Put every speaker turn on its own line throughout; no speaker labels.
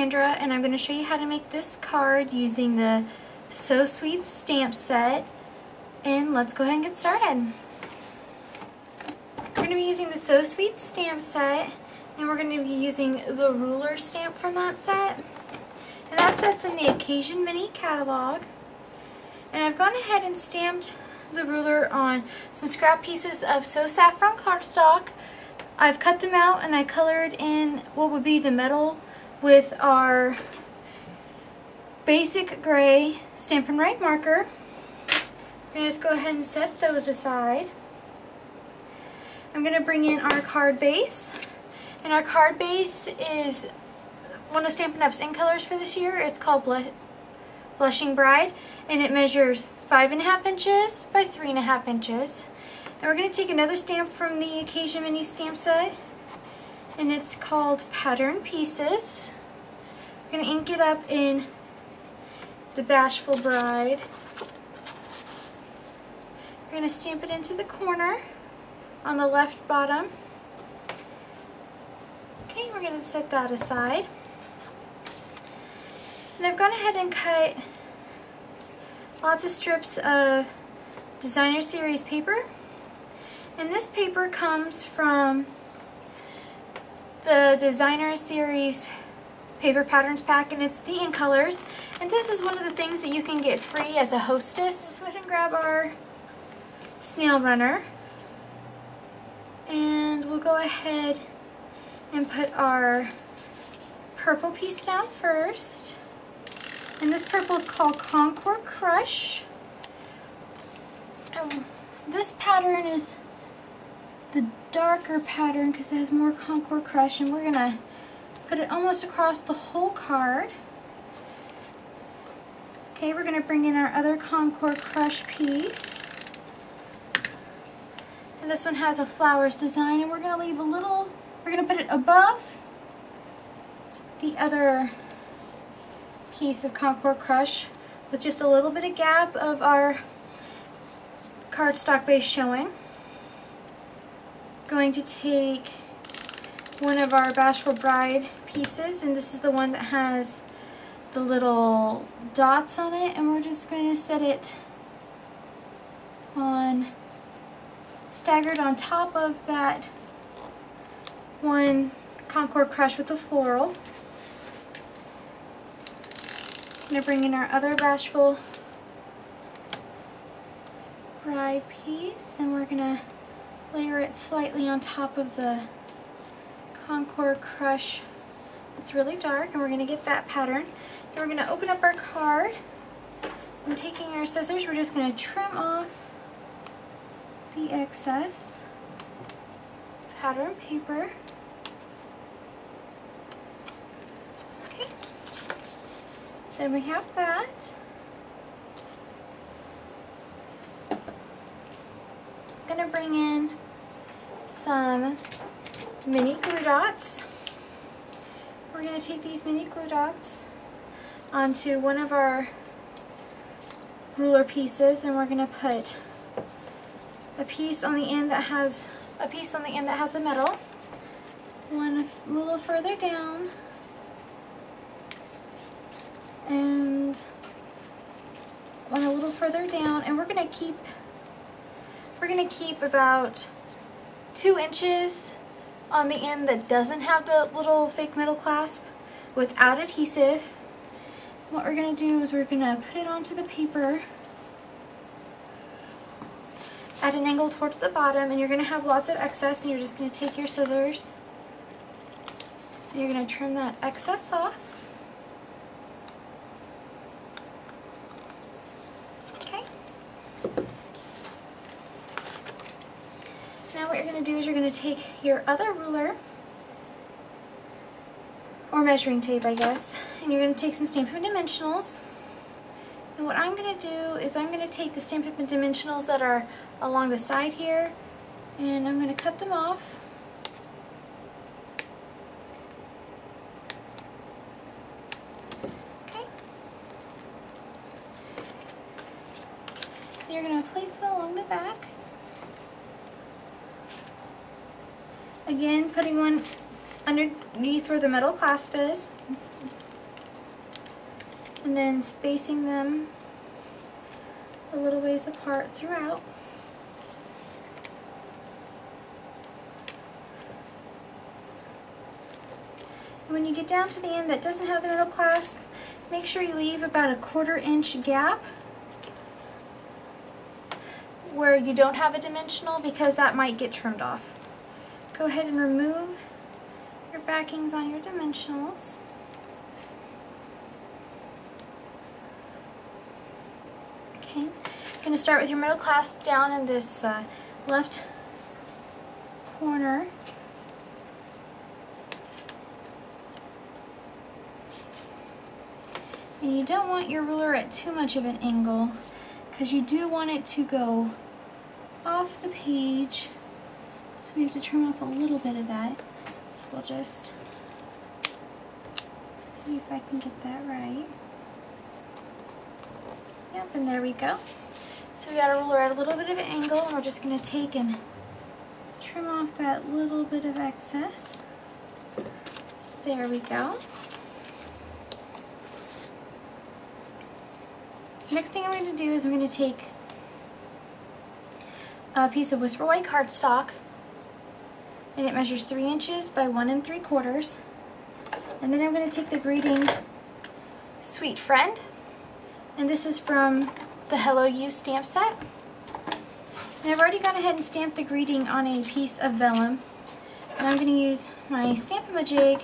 Sandra, and I'm going to show you how to make this card using the So Sweet stamp set. And let's go ahead and get started. We're going to be using the So Sweet stamp set, and we're going to be using the ruler stamp from that set. And that set's in the Occasion Mini catalog. And I've gone ahead and stamped the ruler on some scrap pieces of So Saffron cardstock. I've cut them out and I colored in what would be the metal with our basic gray Stampin' Up marker. I'm going to just go ahead and set those aside. I'm going to bring in our card base. And our card base is one of Stampin' Up's in colors for this year. It's called Blushing Bride, and it measures 5.5 inches by 3.5 inches. And we're going to take another stamp from the Occasion Mini stamp set, and it's called Pattern Pieces. We're going to ink it up in the Bashful Bride. We're going to stamp it into the corner on the left bottom. Okay, we're going to set that aside. And I've gone ahead and cut lots of strips of Designer Series paper. And this paper comes from the Designer Series Paper Patterns Pack, and it's the in colors. And this is one of the things that you can get free as a hostess. Let's go ahead and grab our snail runner. And we'll go ahead and put our purple piece down first. And this purple is called Concord Crush. And this pattern is the darker pattern because it has more Concord Crush, and we're going to put it almost across the whole card. Okay, we're going to bring in our other Concord Crush piece. And this one has a flowers design, and we're going to leave a little, we're going to put it above the other piece of Concord Crush with just a little bit of gap of our cardstock base showing. Going to take one of our Bashful Bride pieces, and this is the one that has the little dots on it, and we're just going to set it on, staggered on top of that one Concord Crush with the floral. I'm going to bring in our other Bashful Bride piece, and we're going to layer it slightly on top of the Concord Crush. It's really dark, and we're going to get that pattern. Then we're going to open up our card, and taking our scissors, we're just going to trim off the excess pattern paper. Okay, then we have that. I'm going to bring in some mini glue dots. We're going to take these mini glue dots onto one of our ruler pieces, and we're going to put a piece on the end that has the metal, one a little further down, and one a little further down, and we're going to keep about 2 inches on the end that doesn't have the little fake metal clasp without adhesive. What we're going to do is we're going to put it onto the paper at an angle towards the bottom, and you're going to have lots of excess, and you're just going to take your scissors and you're going to trim that excess off. Now what you're going to do is you're going to take your other ruler, or measuring tape I guess, and you're going to take some Stampin' Up dimensionals. And what I'm going to do is I'm going to take the Stampin' Up dimensionals that are along the side here, and I'm going to cut them off. Okay. And you're going to place them along the back. Again, putting one underneath where the metal clasp is. and then spacing them a little ways apart throughout. When you get down to the end that doesn't have the middle clasp, make sure you leave about a 1/4 inch gap where you don't have a dimensional, because that might get trimmed off. Go ahead and remove your backings on your dimensionals. Okay, I'm going to start with your middle clasp down in this left corner. And you don't want your ruler at too much of an angle, because you do want it to go off the page. So we have to trim off a little bit of that. So we'll just see if I can get that right. Yep, and there we go. So we got our ruler at a little bit of an angle, and we're just going to take and trim off that little bit of excess. So there we go. Next thing I'm going to do is I'm going to take a piece of Whisper White cardstock, and it measures 3 inches by 1 3/4. And then I'm going to take the greeting Sweet Friend, and this is from the Hello You stamp set. And I've already gone ahead and stamped the greeting on a piece of vellum, and I'm going to use my Stampin' Up! Jig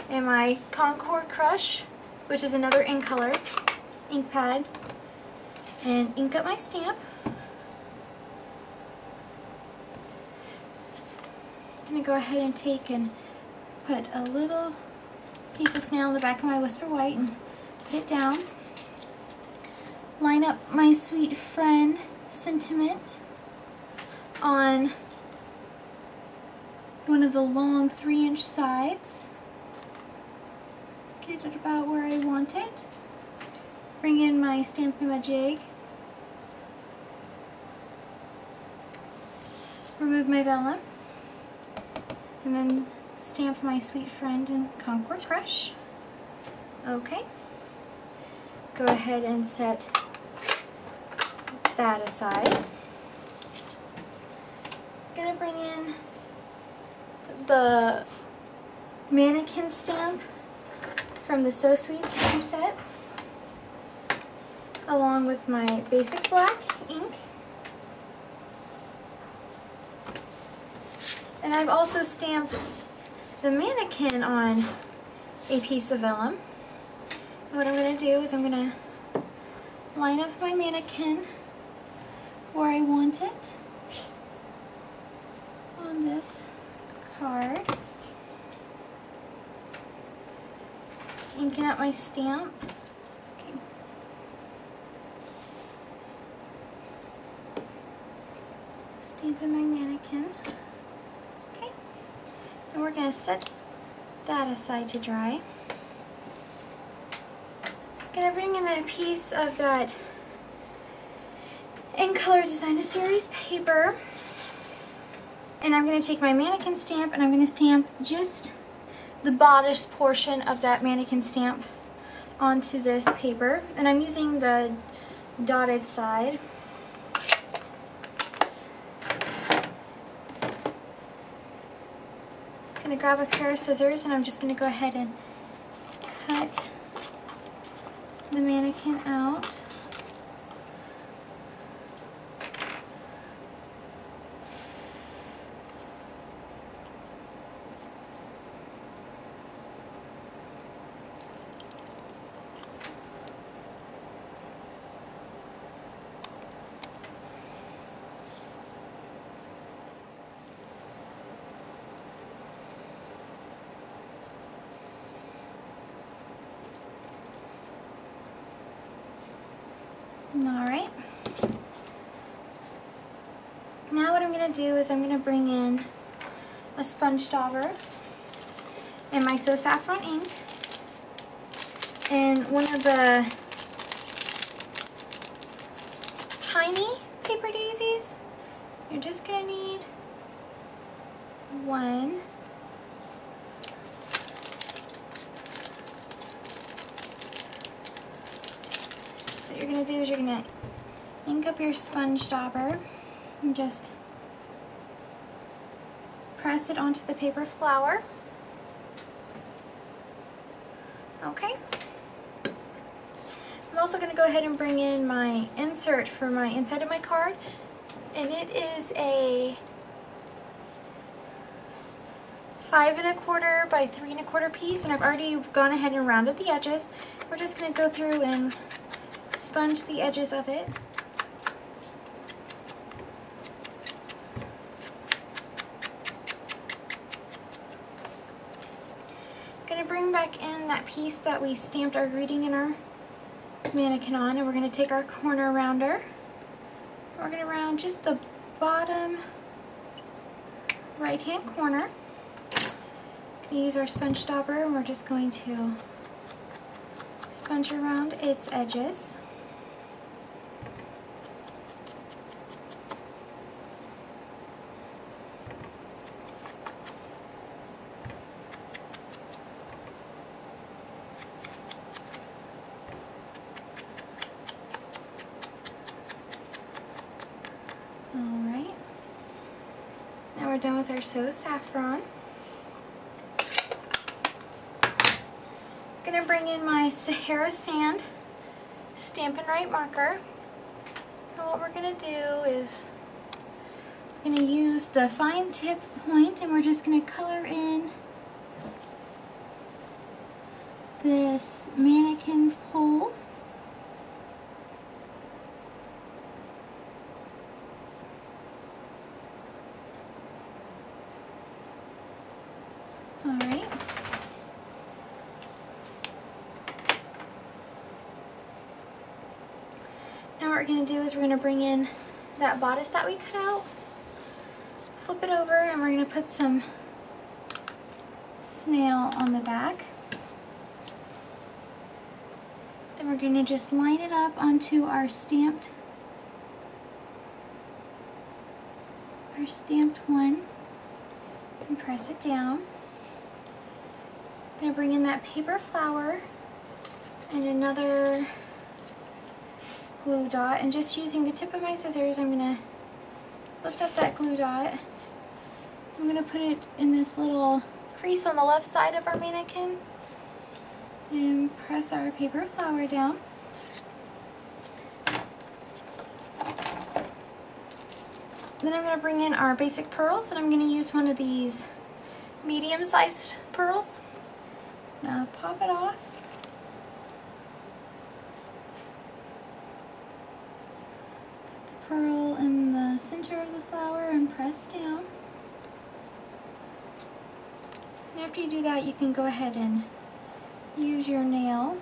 and my Concord Crush, which is another ink color ink pad, and ink up my stamp. I'm going to go ahead and take and put a little piece of snail in the back of my Whisper White and put it down. Line up my Sweet Friend sentiment on one of the long 3-inch sides. Get it about where I want it. Bring in my Stampin' Up! Jig. Remove my vellum. And then stamp my Sweet Friend in Concord Crush. Okay. Go ahead and set that aside. I'm going to bring in the mannequin stamp from the So Sweet stamp set, along with my basic black ink. And I've also stamped the mannequin on a piece of vellum. And what I'm going to do is I'm going to line up my mannequin where I want it on this card. Inking up my stamp. Okay. Stamping my mannequin. Okay. And we're going to set that aside to dry. I'm going to bring in a piece of that In Color Design a Series paper, and I'm going to take my mannequin stamp and I'm going to stamp just the bodice portion of that mannequin stamp onto this paper, and I'm using the dotted side. I'm going to grab a pair of scissors and I'm just going to go ahead and cut the mannequin out. Alright, now what I'm going to do is I'm going to bring in a sponge dauber and my So Saffron ink and one of the tiny paper daisies. You're just going to need one. what you're going to do is you're going to ink up your sponge dauber and just press it onto the paper flower. Okay. I'm also going to go ahead and bring in my insert for my inside of my card, and it is a 5 1/4 by 3 1/4 piece, and I've already gone ahead and rounded the edges. We're just going to go through and sponge the edges of it. Going to bring back in that piece that we stamped our greeting in our mannequin on, and we're going to take our corner rounder. We're going to round just the bottom right hand corner. Going to use our sponge dauber, and we're just going to sponge around its edges. Alright, now we're done with our So Saffron. I'm going to bring in my Sahara Sand Stampin' Right marker. And what we're going to do is we're going to use the fine tip point, and we're just going to color in this mannequin's pole. Alright. Now what we're going to do is we're going to bring in that bodice that we cut out, flip it over, and we're going to put some snail on the back. Then we're going to just line it up onto our stamped one and press it down. I'm going to bring in that paper flower and another glue dot, and just using the tip of my scissors, I'm going to lift up that glue dot. I'm going to put it in this little crease on the left side of our mannequin and press our paper flower down. Then I'm going to bring in our basic pearls, and I'm going to use one of these medium-sized pearls. Now pop it off. Put the pearl in the center of the flower and press down. And after you do that, you can go ahead and use your nail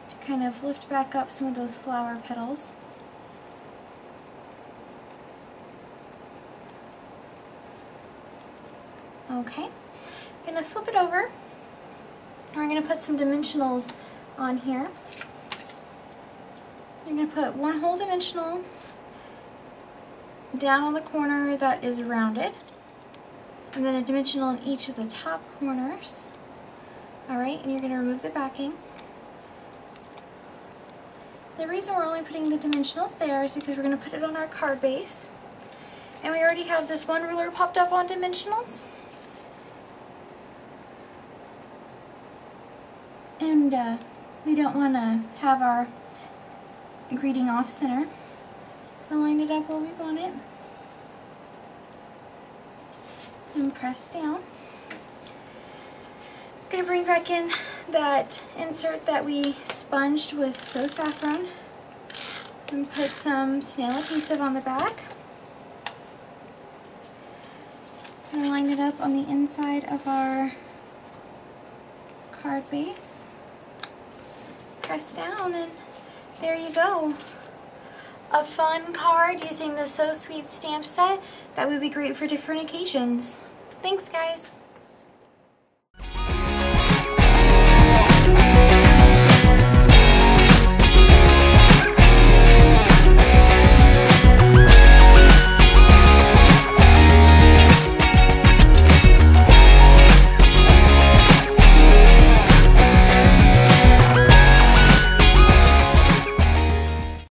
to kind of lift back up some of those flower petals. Okay, I'm going to flip it over, and we're going to put some dimensionals on here. I'm going to put one whole dimensional down on the corner that is rounded, and then a dimensional in each of the top corners. Alright, and you're going to remove the backing. The reason we're only putting the dimensionals there is because we're going to put it on our card base. And we already have this one ruler popped up on dimensionals. And we don't want to have our greeting off center. We'll line it up where we want it. And press down. I'm going to bring back in that insert that we sponged with So Saffron and put some snail adhesive on the back. And line it up on the inside of our card base. Press down, and there you go. A fun card using the So Sweet stamp set that would be great for different occasions. Thanks, guys.